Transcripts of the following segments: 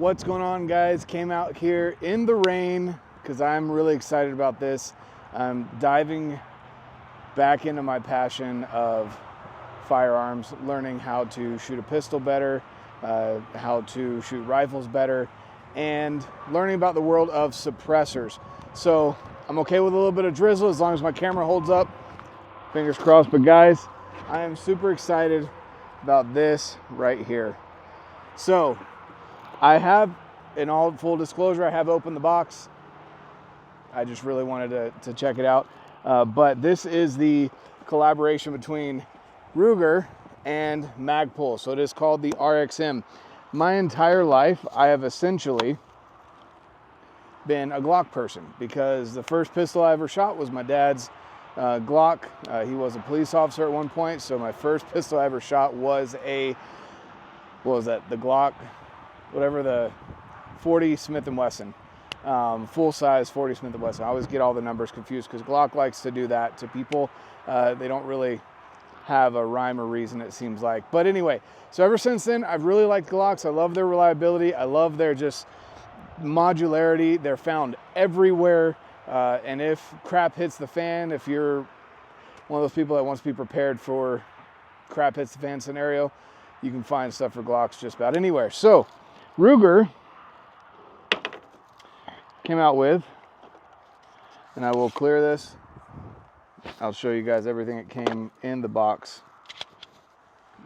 What's going on, guys? Came out here in the rain because I'm really excited about this. I'm diving back into my passion of firearms, learning how to shoot a pistol better, how to shoot rifles better, and learning about the world of suppressors. So I'm okay with a little bit of drizzle as long as my camera holds up. Fingers crossed. But guys, I am super excited about this right here. So I have, in all full disclosure, I have opened the box. I just really wanted to check it out. But this is the collaboration between Ruger and Magpul. So it is called the RXM. My entire life, I have essentially been a Glock person because the first pistol I ever shot was my dad's Glock. He was a police officer at one point. So my first pistol I ever shot was a, what was that? The Glock, whatever, the 40 Smith & Wesson, full size 40 Smith & Wesson. I always get all the numbers confused because Glock likes to do that to people. They don't really have a rhyme or reason, it seems like. But anyway, so ever since then, I've really liked Glocks. I love their reliability. I love their just modularity. They're found everywhere. And if crap hits the fan, if you're one of those people that wants to be prepared for crap hits the fan scenario, you can find stuff for Glocks just about anywhere. So Ruger came out with, and I will clear this. I'll show you guys everything that came in the box.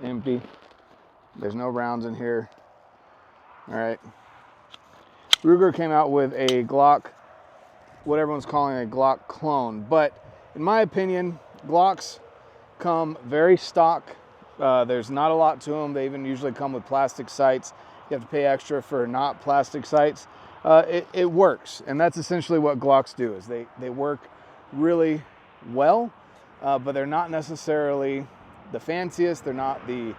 Empty. There's no rounds in here. All right. Ruger came out with a Glock, what everyone's calling a Glock Clone. But in my opinion, Glocks come very stock. There's not a lot to them. They even usually come with plastic sights. You have to pay extra for not plastic sights. It works, and that's essentially what Glocks do, is they work really well, but they're not necessarily the fanciest. They're not the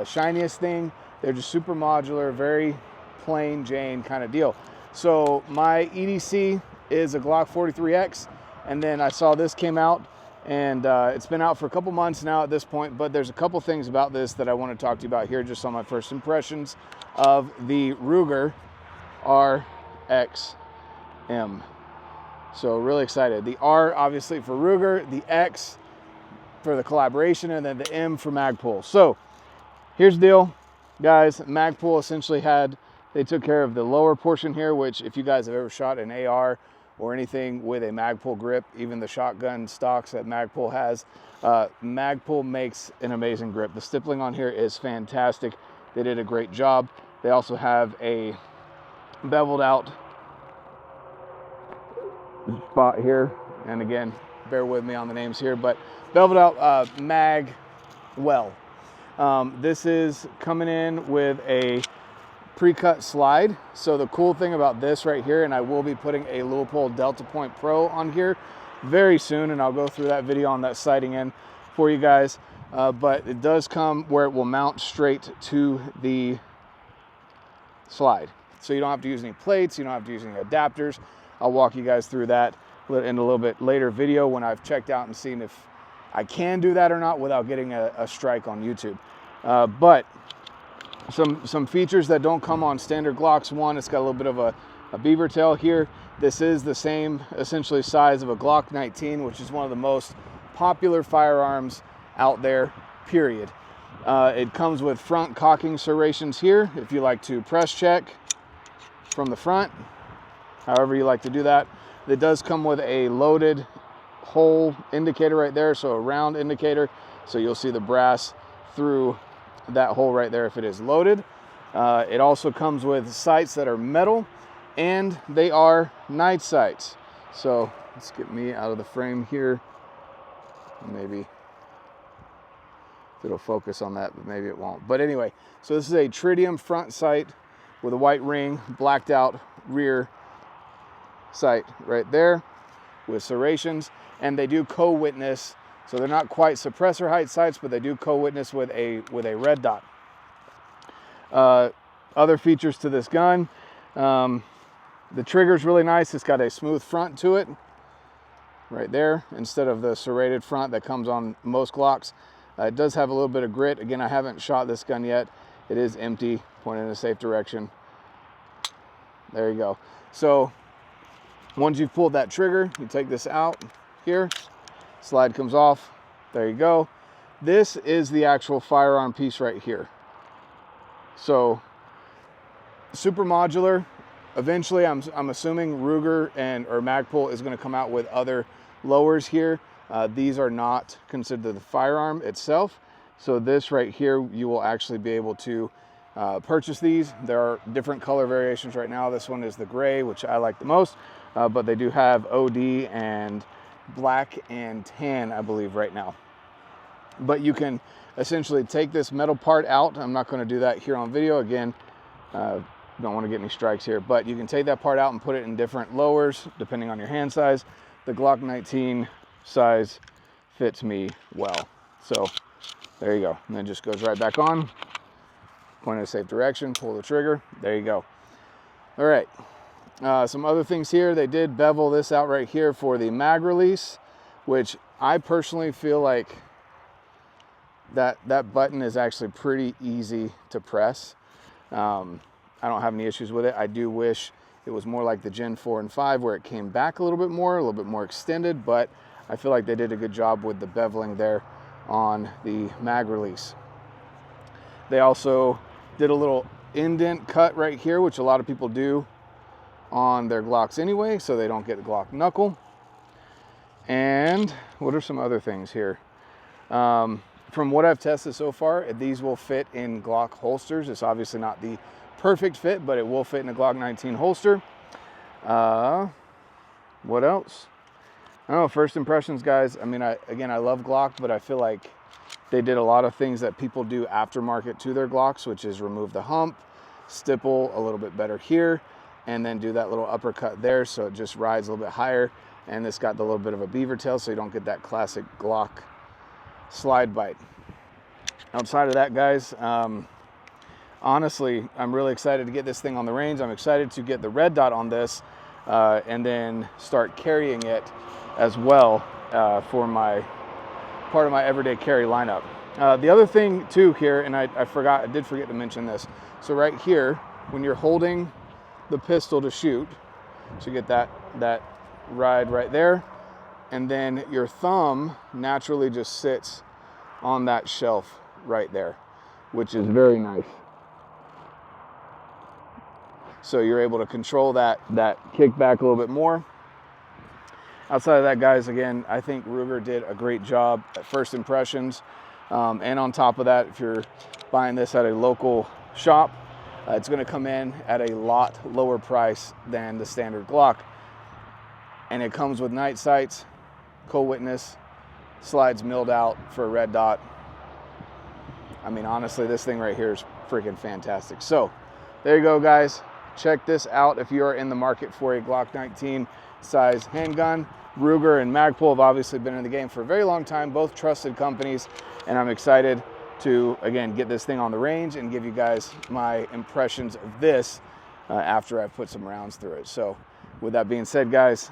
shiniest thing. They're just super modular, very plain Jane kind of deal. So my EDC is a Glock 43X, and then I saw this came out, and it's been out for a couple months now at this point, but there's a couple things about this that I want to talk to you about here, just on my first impressions of the Ruger RXM. So really excited. The R obviously for Ruger, the X for the collaboration, and then the M for Magpul. So here's the deal, guys. Magpul essentially they took care of the lower portion here, which if you guys have ever shot an AR or anything with a Magpul grip, even the shotgun stocks that Magpul has, Magpul makes an amazing grip. The stippling on here is fantastic. They did a great job. They also have a beveled out spot here, and again, bear with me on the names here, but beveled out mag well. This is coming in with a pre-cut slide. So the cool thing about this right here, and I will be putting a Leupold Delta Point Pro on here very soon, and I'll go through that video on that sighting in for you guys, but it does come where it will mount straight to the slide. So you don't have to use any plates, you don't have to use any adapters. I'll walk you guys through that in a little bit later video when I've checked out and seen if I can do that or not without getting a strike on YouTube. But some features that don't come on standard Glocks. One, it's got a little bit of a beaver tail here. This is the same essentially size of a Glock 19, which is one of the most popular firearms out there, period. It comes with front cocking serrations here if you like to press check from the front, however you like to do that. It does come with a loaded hole indicator right there, so a round indicator, so you'll see the brass through that hole right there if it is loaded. It also comes with sights that are metal, and they are night sights. So let's get me out of the frame here. Maybe it'll focus on that, but maybe it won't. But anyway, so this is a tritium front sight with a white ring, blacked out rear sight right there with serrations, and they do co-witness. So they're not quite suppressor height sights, but they do co-witness with a red dot. Other features to this gun, the trigger's really nice. It's got a smooth front to it right there instead of the serrated front that comes on most Glocks. It does have a little bit of grit. Again, I haven't shot this gun yet. It is empty, pointing in a safe direction. There you go. So once you've pulled that trigger, you take this out here, slide comes off. There you go. This is the actual firearm piece right here. So super modular. Eventually, I'm assuming Ruger or Magpul is going to come out with other lowers here. These are not considered the firearm itself. So this right here, you will actually be able to purchase these. There are different color variations right now. This one is the gray, which I like the most, but they do have OD and black and tan, I believe, right now. But you can essentially take this metal part out. I'm not going to do that here on video. Again, don't want to get any strikes here, but you can take that part out and put it in different lowers depending on your hand size. The Glock 19 size fits me well. So there you go. And then it just goes right back on. Point in a safe direction, pull the trigger. There you go. All right. Some other things here. They did bevel this out right here for the mag release, which I personally feel like that button is actually pretty easy to press. I don't have any issues with it. I do wish it was more like the Gen 4 and 5 where it came back a little bit more extended, but I feel like they did a good job with the beveling there on the mag release. They also did a little indent cut right here, which a lot of people do on their Glocks anyway, so they don't get the Glock knuckle. And what are some other things here? From what I've tested so far, these will fit in Glock holsters. It's obviously not the perfect fit, but it will fit in a Glock 19 holster. What else? I don't know, first impressions, guys. I mean, again, I love Glock, but I feel like they did a lot of things that people do aftermarket to their Glocks, which is remove the hump, stipple a little bit better here, and then do that little uppercut there so it just rides a little bit higher. And this got the little bit of a beaver tail so you don't get that classic Glock slide bite. Outside of that, guys, honestly, I'm really excited to get this thing on the range. I'm excited to get the red dot on this and then start carrying it as well for part of my everyday carry lineup. The other thing too here, and I did forget to mention this. So right here, when you're holding the pistol to shoot, so you get that ride right there, and then your thumb naturally just sits on that shelf right there, which is very nice. So you're able to control that kickback a little bit more. Outside of that, guys, again, I think Ruger did a great job at first impressions. And on top of that, if you're buying this at a local shop, it's going to come in at a lot lower price than the standard Glock. And it comes with night sights, co-witness, slides milled out for a red dot. I mean, honestly, this thing right here is freaking fantastic. So there you go, guys. Check this out if you are in the market for a Glock 19 size handgun. Ruger and Magpul have obviously been in the game for a very long time, both trusted companies, and I'm excited to, again, get this thing on the range and give you guys my impressions of this after I put some rounds through it. So with that being said, guys,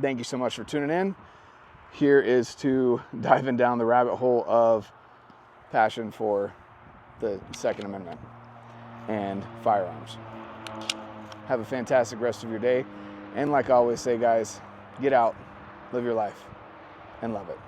thank you so much for tuning in. Here is to diving down the rabbit hole of passion for the Second Amendment and firearms. Have a fantastic rest of your day. And like I always say, guys, get out, live your life, and love it.